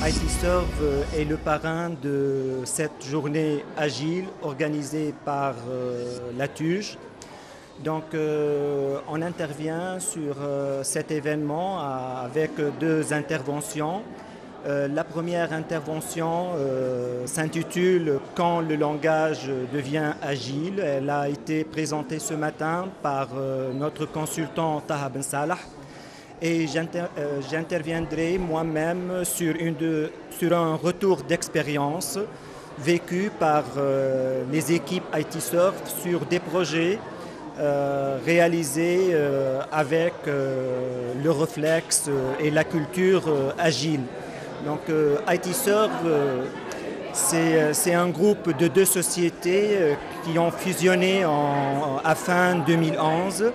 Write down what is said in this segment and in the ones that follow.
ITserve est le parrain de cette journée agile organisée par la TUJ. Donc on intervient sur cet événement avec deux interventions. La première intervention s'intitule « Quand le langage devient agile ». Elle a été présentée ce matin par notre consultant Taha Ben Salah. Et j'interviendrai moi-même sur un retour d'expérience vécu par les équipes ITserve sur des projets réalisés avec le réflexe et la culture agile. Donc ITserve, c'est un groupe de deux sociétés qui ont fusionné à fin 2011.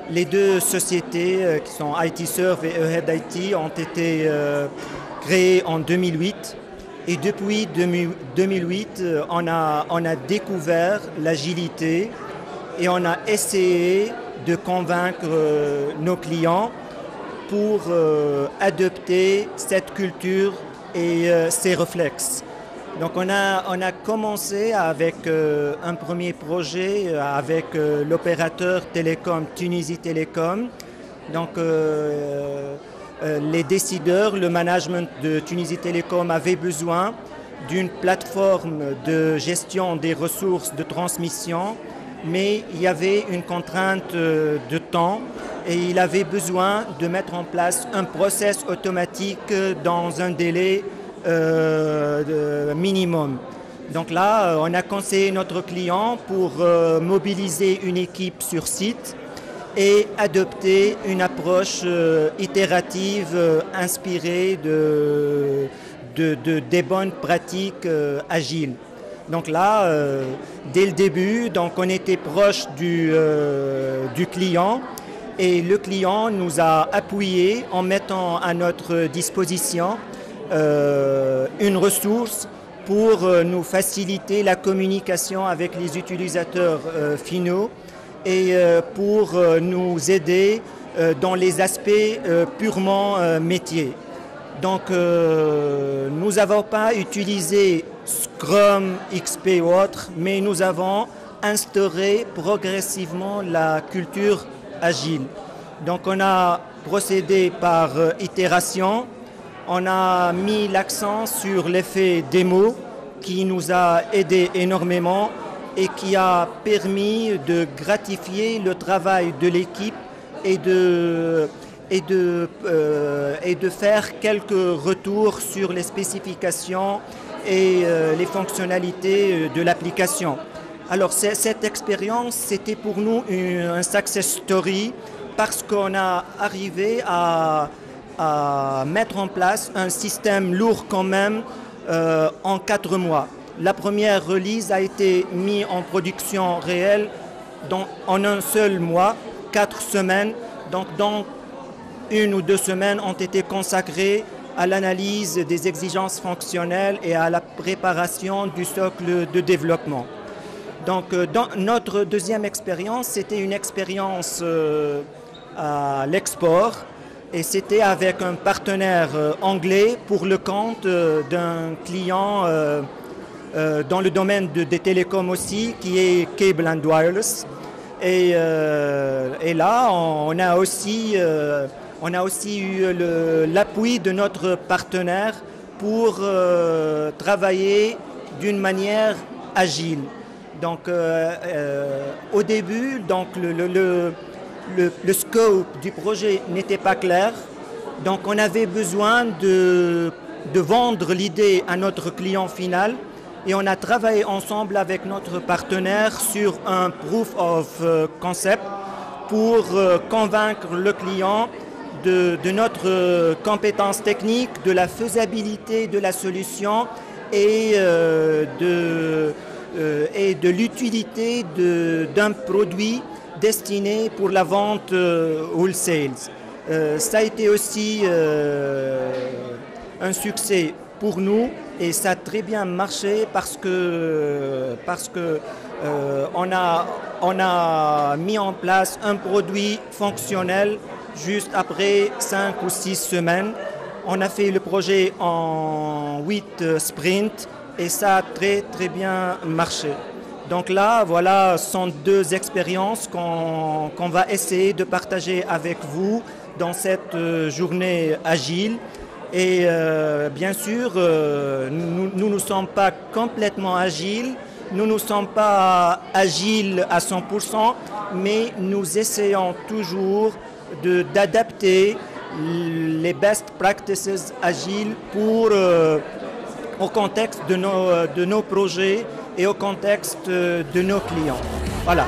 Les deux sociétés qui sont ITserve et Ahead IT ont été créées en 2008 et depuis 2008 on a découvert l'agilité et on a essayé de convaincre nos clients pour adopter cette culture et ces réflexes. Donc on a commencé avec un premier projet avec l'opérateur télécom Tunisie Télécom. Donc les décideurs, le management de Tunisie Télécom avait besoin d'une plateforme de gestion des ressources de transmission, mais il y avait une contrainte de temps et il avait besoin de mettre en place un process automatique dans un délai minimum. Donc là, on a conseillé notre client pour mobiliser une équipe sur site et adopter une approche itérative inspirée des bonnes pratiques agiles. Donc là, dès le début, donc on était proche du client et le client nous a appuyés en mettant à notre disposition une ressource pour nous faciliter la communication avec les utilisateurs finaux et pour nous aider dans les aspects purement métiers. Donc nous n'avons pas utilisé Scrum, XP ou autre, mais nous avons instauré progressivement la culture agile. Donc on a procédé par itération. On a mis l'accent sur l'effet démo qui nous a aidé énormément et qui a permis de gratifier le travail de l'équipe et de faire quelques retours sur les spécifications et les fonctionnalités de l'application. Alors cette expérience, c'était pour nous un success story parce qu'on a arrivé à mettre en place un système lourd quand même en 4 mois. La première release a été mise en production réelle en un seul mois, 4 semaines. Donc dans 1 ou 2 semaines ont été consacrées à l'analyse des exigences fonctionnelles et à la préparation du socle de développement. Donc dans notre deuxième expérience, c'était une expérience à l'export. Et c'était avec un partenaire anglais pour le compte d'un client dans le domaine des télécoms aussi, qui est Cable & Wireless. Et là, on a aussi eu l'appui de notre partenaire pour travailler d'une manière agile. Donc au début, donc le scope du projet n'était pas clair, donc on avait besoin de vendre l'idée à notre client final et on a travaillé ensemble avec notre partenaire sur un proof of concept pour convaincre le client de notre compétence technique, de la faisabilité de la solution et de l'utilité d'un produit destiné pour la vente wholesale. Ça a été aussi un succès pour nous et ça a très bien marché parce que on a mis en place un produit fonctionnel juste après 5 ou 6 semaines. On a fait le projet en 8 sprints et ça a très bien marché. Donc là, voilà, sont 2 expériences qu'on va essayer de partager avec vous dans cette journée agile. Et bien sûr, nous ne sommes pas complètement agiles, nous ne sommes pas agiles à 100%, mais nous essayons toujours d'adapter les best practices agiles au contexte de nos projets et au contexte de nos clients. Voilà.